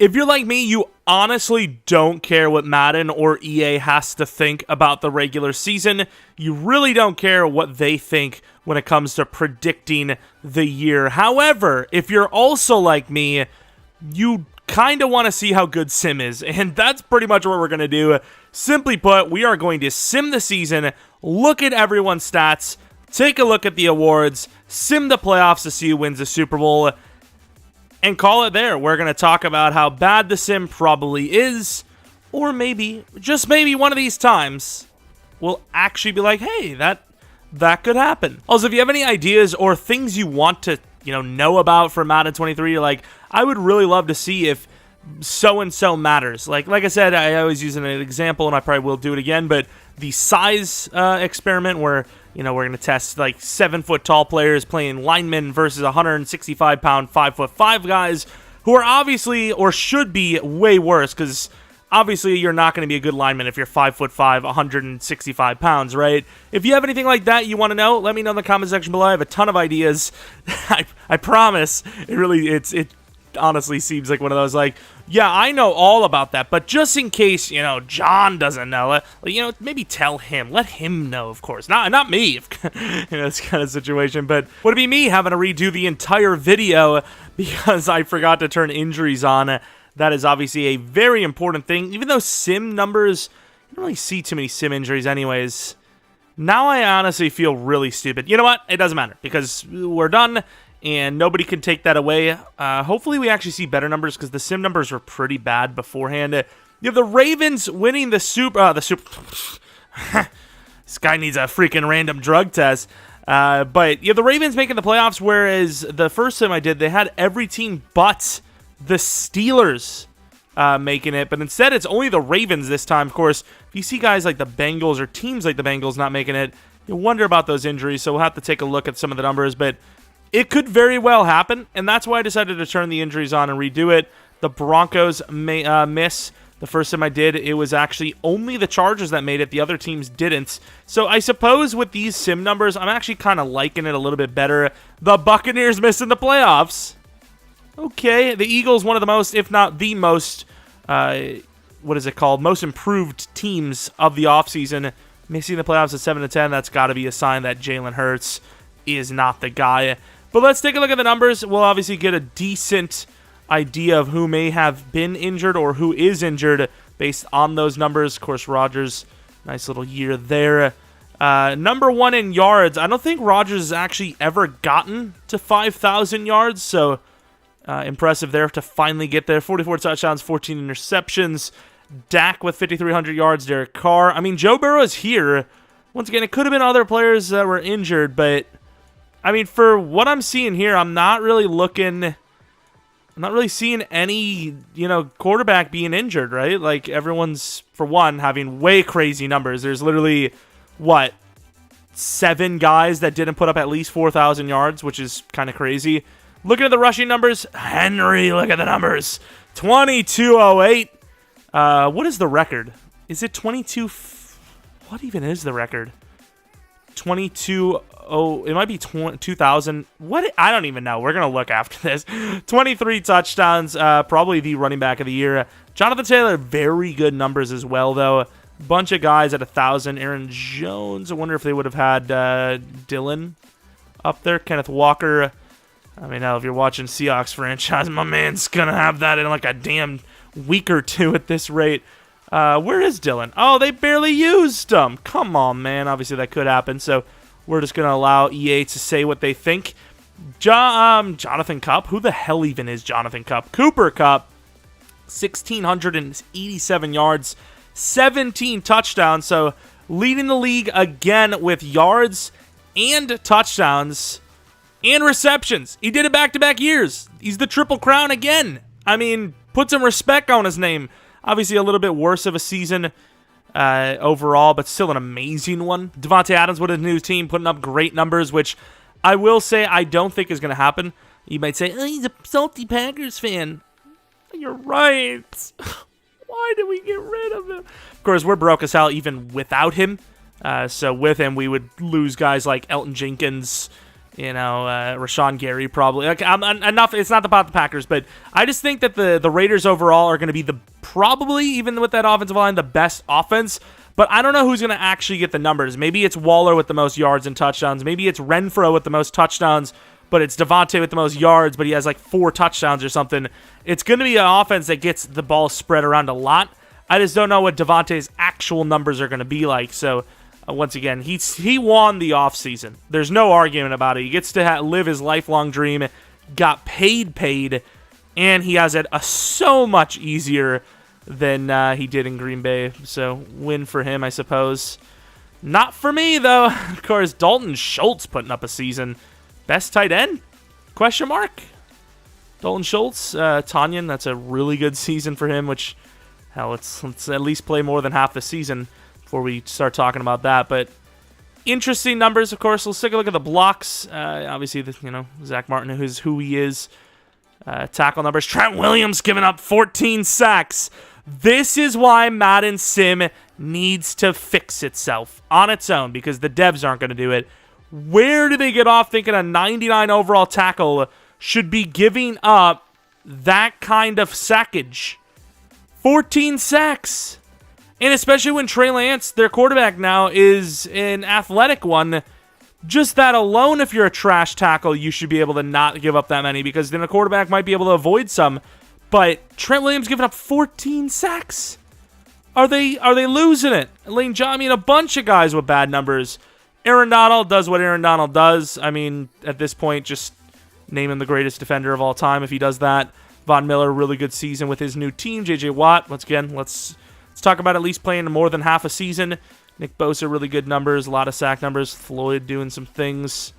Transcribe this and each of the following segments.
If you're like me, you honestly don't care what Madden or EA has to think about the regular season. You really don't care what they think when it comes to predicting the year. However, if you're also like me, you kind of want to see how good Sim is, and that's pretty much what we're going to do. Simply put, we are going to sim the season, look at everyone's stats, take a look at the awards, sim the playoffs to see who wins the Super Bowl, and call it there. We're going to talk about how bad the sim probably is, or maybe, just maybe one of these times, we'll actually be like, hey, that could happen. Also, if you have any ideas or things you want to know about for Madden 23, like, I would really love to see if so-and-so matters. Like I said, I always use an example, and I probably will do it again, but the size experiment where, we're going to test, like, 7-foot-tall players playing linemen versus 165-pound, 5'5" guys who are obviously, or should be, way worse, because obviously you're not going to be a good lineman if you're 5'5", 165 pounds, right? If you have anything like that you want to know, let me know in the comment section below. I have a ton of ideas. I promise. It honestly seems like one of those, like, yeah, I know all about that, but just in case, John doesn't know it, maybe tell him. Let him know, of course. Not me, this kind of situation, but would it be me having to redo the entire video because I forgot to turn injuries on? That is obviously a very important thing, even though sim numbers, you don't really see too many sim injuries anyways. Now I honestly feel really stupid. You know what? It doesn't matter, because we're done, and nobody can take that away. Hopefully we actually see better numbers, because the sim numbers were pretty bad beforehand. You have the Ravens winning the Super... This guy needs a freaking random drug test. But you have the Ravens making the playoffs, whereas the first time I did, they had every team but the Steelers making it. But instead, it's only the Ravens this time. Of course, if you see guys like the Bengals or teams like the Bengals not making it, you wonder about those injuries. So we'll have to take a look at some of the numbers, but it could very well happen, and that's why I decided to turn the injuries on and redo it. The Broncos may miss. The first time I did, it was actually only the Chargers that made it. The other teams didn't. So I suppose with these sim numbers, I'm actually kind of liking it a little bit better. The Buccaneers missing the playoffs. Okay, the Eagles, one of the most, if not the most, most improved teams of the offseason, missing the playoffs at 7-10. That's got to be a sign that Jalen Hurts is not the guy. But let's take a look at the numbers. We'll obviously get a decent idea of who may have been injured or who is injured based on those numbers. Of course, Rodgers, nice little year there. Number one in yards. I don't think Rodgers has actually ever gotten to 5,000 yards, so impressive there to finally get there. 44 touchdowns, 14 interceptions. Dak with 5,300 yards. Derek Carr. I mean, Joe Burrow is here. Once again, it could have been other players that were injured, but I mean, for what I'm seeing here, I'm not really seeing any, quarterback being injured, right? Like, everyone's, for one, having way crazy numbers. There's literally, 7 guys that didn't put up at least 4,000 yards, which is kind of crazy. Looking at the rushing numbers, Henry, look at the numbers. 2208. What is the record? Is it 22? What even is the record? 22. Oh, it might be 2,000. What? I don't even know. We're going to look after this. 23 touchdowns, probably the running back of the year. Jonathan Taylor, very good numbers as well, though. Bunch of guys at 1,000. Aaron Jones, I wonder if they would have had Dylan up there. Kenneth Walker. I mean, hell, if you're watching Seahawks franchise, my man's going to have that in like a damn week or two at this rate. Where is Dylan? Oh, they barely used him. Come on, man. Obviously, that could happen, so we're just going to allow EA to say what they think. Jonathan Kupp. Who the hell even is Jonathan Kupp? Cooper Kupp. 1,687 yards. 17 touchdowns. So leading the league again with yards and touchdowns and receptions. He did it back-to-back years. He's the Triple Crown again. I mean, put some respect on his name. Obviously a little bit worse of a season overall, but still an amazing one. Devontae Adams with his new team, putting up great numbers, which I will say I don't think is going to happen. You might say, oh, he's a salty Packers fan. You're right. Why did we get rid of him? Of course, we're broke as hell even without him. So with him, we would lose guys like Elton Jenkins, Rashawn Gary probably. Like, enough. It's not about the Packers, but I just think that the Raiders overall are going to be probably, even with that offensive line, the best offense. But I don't know who's going to actually get the numbers. Maybe it's Waller with the most yards and touchdowns. Maybe it's Renfro with the most touchdowns, but it's Devontae with the most yards, but he has like 4 touchdowns or something. It's going to be an offense that gets the ball spread around a lot. I just don't know what Devontae's actual numbers are going to be like. So, once again, he won the offseason. There's no argument about it. He gets to live his lifelong dream, got paid, and he has it so much easier than he did in Green Bay. So, win for him, I suppose. Not for me, though. Of course, Dalton Schultz putting up a season. Best tight end? Question mark? Dalton Schultz, Tanyan, that's a really good season for him, which, hell, let's at least play more than half the season before we start talking about that. But interesting numbers, of course. Let's take a look at the blocks. Obviously, Zach Martin, who he is. Tackle numbers. Trent Williams giving up 14 sacks. This is why Madden Sim needs to fix itself on its own, because the devs aren't going to do it. Where do they get off thinking a 99 overall tackle should be giving up that kind of sackage? 14 sacks. And especially when Trey Lance, their quarterback now, is an athletic one. Just that alone, if you're a trash tackle, you should be able to not give up that many, because then a quarterback might be able to avoid some. But Trent Williams giving up 14 sacks. Are they losing it? Lane John, a bunch of guys with bad numbers. Aaron Donald does what Aaron Donald does. At this point, just name him the greatest defender of all time if he does that. Von Miller, really good season with his new team. J.J. Watt, once again, let's talk about at least playing more than half a season. Nick Bosa, really good numbers, a lot of sack numbers. Floyd doing some things.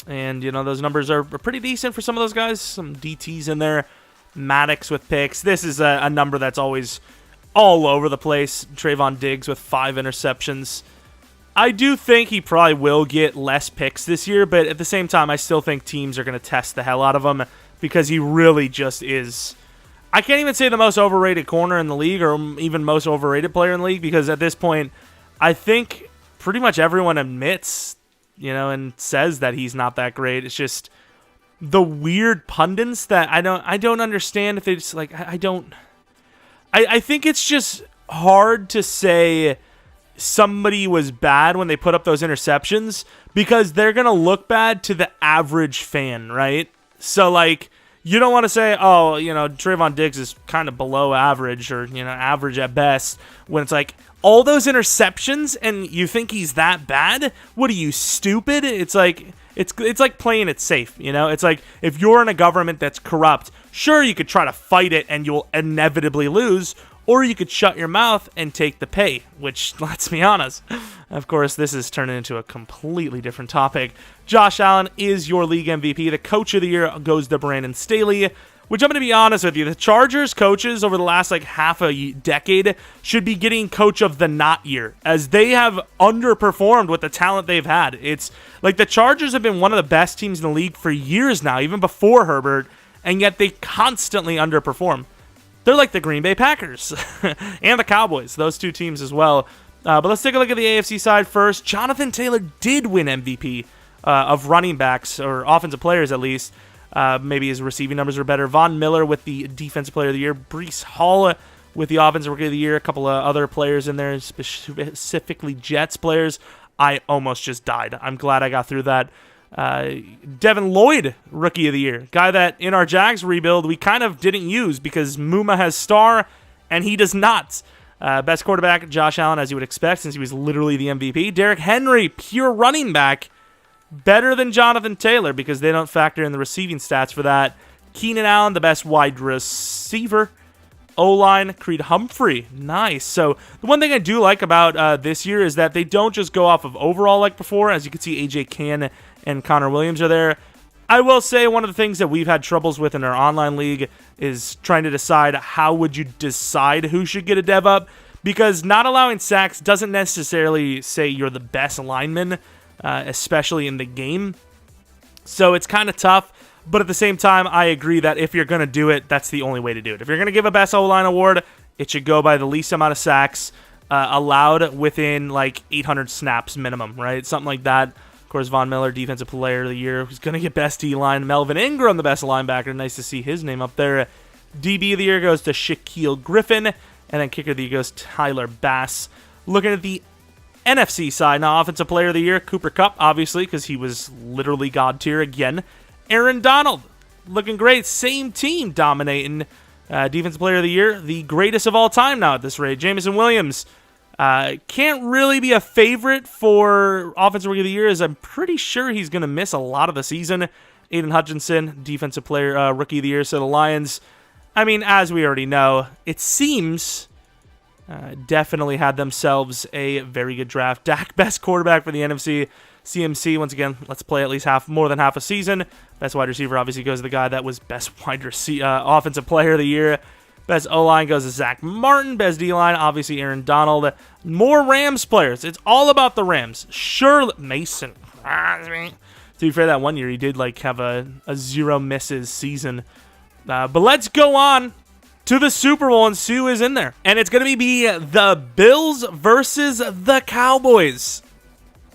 And, those numbers are pretty decent for some of those guys. Some DTs in there. Maddox with picks. This is a number that's always all over the place. Trayvon Diggs with 5 interceptions. I do think he probably will get less picks this year, but at the same time, I still think teams are going to test the hell out of him, because he really just is. I can't even say the most overrated corner in the league, or even most overrated player in the league, because at this point, I think pretty much everyone admits, and says that he's not that great. It's just the weird pundits that I don't understand if they just like, I think it's just hard to say somebody was bad when they put up those interceptions, because they're going to look bad to the average fan, right? So, you don't want to say, Trayvon Diggs is kind of below average, or, average at best, when it's like, all those interceptions and you think he's that bad? What are you, stupid? It's like playing it safe, It's like, if you're in a government that's corrupt, sure, you could try to fight it and you'll inevitably lose, or you could shut your mouth and take the pay, which, let's be honest, of course, this is turning into a completely different topic. Josh Allen is your league MVP. The coach of the year goes to Brandon Staley, which I'm going to be honest with you, the Chargers coaches over the last half a decade should be getting coach of the not year, as they have underperformed with the talent they've had. It's like the Chargers have been one of the best teams in the league for years now, even before Herbert, and yet they constantly underperform. They're like the Green Bay Packers and the Cowboys, those two teams as well. But let's take a look at the AFC side first. Jonathan Taylor did win MVP of running backs, or offensive players at least. Maybe his receiving numbers were better. Von Miller with the Defensive Player of the Year. Breece Hall with the Offensive Rookie of the Year. A couple of other players in there, specifically Jets players. I almost just died. I'm glad I got through that. Devin Lloyd, Rookie of the Year. Guy that in our Jags rebuild we kind of didn't use because Muma has star and he does not. Best quarterback, Josh Allen, as you would expect, since he was literally the MVP. Derrick Henry, pure running back. Better than Jonathan Taylor because they don't factor in the receiving stats for that. Keenan Allen, the best wide receiver. O-line, Creed Humphrey. Nice. So the one thing I do like about this year is that they don't just go off of overall like before. As you can see, A.J. Cann and Connor Williams are there. I will say one of the things that we've had troubles with in our online league is trying to decide how would you decide who should get a dev up, because not allowing sacks doesn't necessarily say you're the best lineman, especially in the game. So it's kind of tough, but at the same time, I agree that if you're going to do it, that's the only way to do it. If you're going to give a best O-line award, it should go by the least amount of sacks allowed within 800 snaps minimum, right? Something like that. Of course, Von Miller, Defensive Player of the Year, who's going to get Best D-Line. Melvin Ingram, the Best Linebacker. Nice to see his name up there. DB of the Year goes to Shaquille Griffin. And then Kicker of the Year goes to Tyler Bass. Looking at the NFC side now, Offensive Player of the Year, Cooper Kupp, obviously, because he was literally God tier again. Aaron Donald, looking great. Same team dominating. Defensive Player of the Year, the greatest of all time now at this rate. Jameson Williams. Can't really be a favorite for Offensive Rookie of the Year, as I'm pretty sure he's going to miss a lot of the season. Aiden Hutchinson, Defensive Player Rookie of the Year. So the Lions, I mean, as we already know, it seems definitely had themselves a very good draft. Dak, best quarterback for the NFC. CMC, once again, let's play at least more than half a season. Best wide receiver obviously goes to the guy that was best Offensive Player of the Year. Best O-line goes to Zach Martin. Best D-line, obviously Aaron Donald. More Rams players. It's all about the Rams. Sure, Mason. To be fair, that one year he did have a 0 misses season. But let's go on to the Super Bowl and see who is in there. And it's going to be the Bills versus the Cowboys,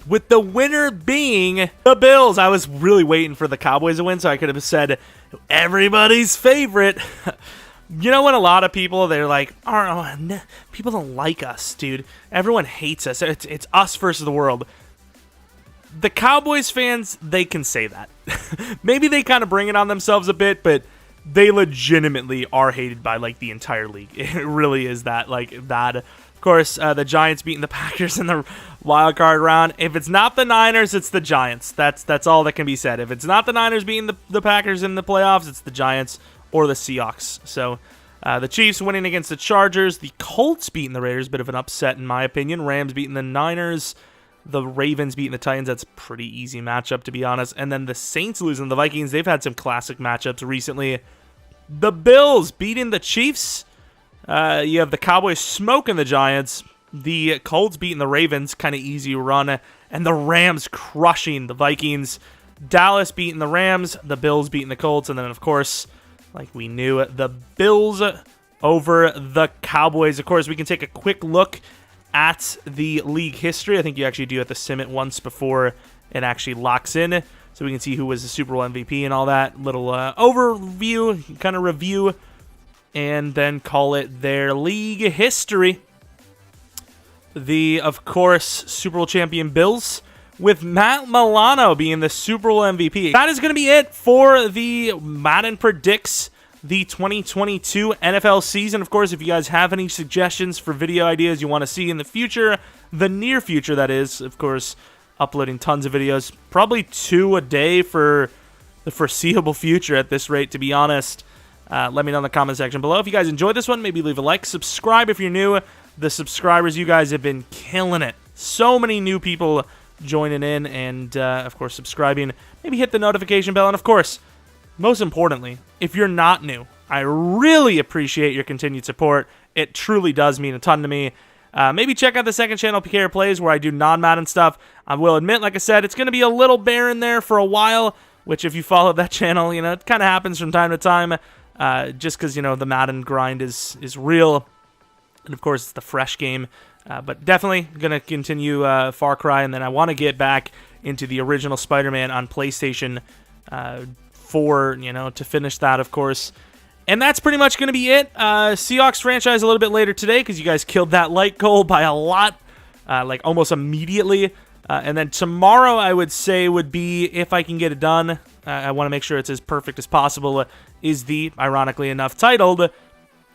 with the winner being the Bills. I was really waiting for the Cowboys to win, so I could have said everybody's favorite. You know, when a lot of people, they're like, oh, no, people don't like us, dude. Everyone hates us. It's us versus the world. The Cowboys fans, they can say that. Maybe they kind of bring it on themselves a bit, but they legitimately are hated by, the entire league. It really is that, bad. Of course, the Giants beating the Packers in the wild card round. If it's not the Niners, it's the Giants. That's all that can be said. If it's not the Niners beating the Packers in the playoffs, it's the Giants or the Seahawks. So the Chiefs winning against the Chargers. The Colts beating the Raiders. Bit of an upset in my opinion. Rams beating the Niners. The Ravens beating the Titans. That's a pretty easy matchup, to be honest. And then the Saints losing the Vikings. They've had some classic matchups recently. The Bills beating the Chiefs. You have the Cowboys smoking the Giants. The Colts beating the Ravens. Kind of easy run. And the Rams crushing the Vikings. Dallas beating the Rams. The Bills beating the Colts. And then, of course, like we knew, the Bills over the Cowboys. Of course, we can take a quick look at the league history. I think you actually do have to sim it once before it actually locks in, so we can see who was the Super Bowl MVP and all that. Little overview, kind of review, and then call it their league history. Of course, Super Bowl champion Bills, with Matt Milano being the Super Bowl MVP. That is going to be it for the Madden Predicts the 2022 NFL season. Of course, if you guys have any suggestions for video ideas you want to see in the future, the near future that is, of course, uploading tons of videos, probably 2 a day for the foreseeable future at this rate, to be honest. Let me know in the comment section below. If you guys enjoyed this one, maybe leave a like, subscribe if you're new. The subscribers, you guys have been killing it. So many new people joining in and, of course, subscribing. Maybe hit the notification bell. And, of course, most importantly, if you're not new, I really appreciate your continued support. It truly does mean a ton to me. Maybe check out the second channel, PKR Plays, where I do non-Madden stuff. I will admit, like I said, it's going to be a little barren there for a while, which if you follow that channel, it kind of happens from time to time, just because, the Madden grind is real. And, of course, it's the fresh game. But definitely going to continue Far Cry, and then I want to get back into the original Spider-Man on PlayStation 4, to finish that, of course. And that's pretty much going to be it. Seahawks franchise a little bit later today, because you guys killed that like goal by a lot, almost immediately. And then tomorrow, I would say, would be, if I can get it done, I want to make sure it's as perfect as possible, is the, ironically enough, titled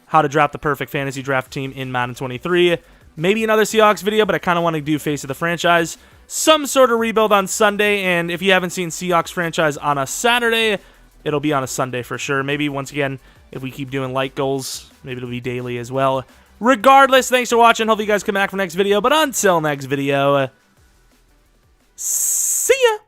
How to Draft the Perfect Fantasy Draft Team in Madden 23. Maybe another Seahawks video, but I kind of want to do Face of the Franchise. Some sort of rebuild on Sunday, and if you haven't seen Seahawks franchise on a Saturday, it'll be on a Sunday for sure. Maybe, once again, if we keep doing like goals, maybe it'll be daily as well. Regardless, thanks for watching. Hopefully you guys come back for next video, but until next video, see ya!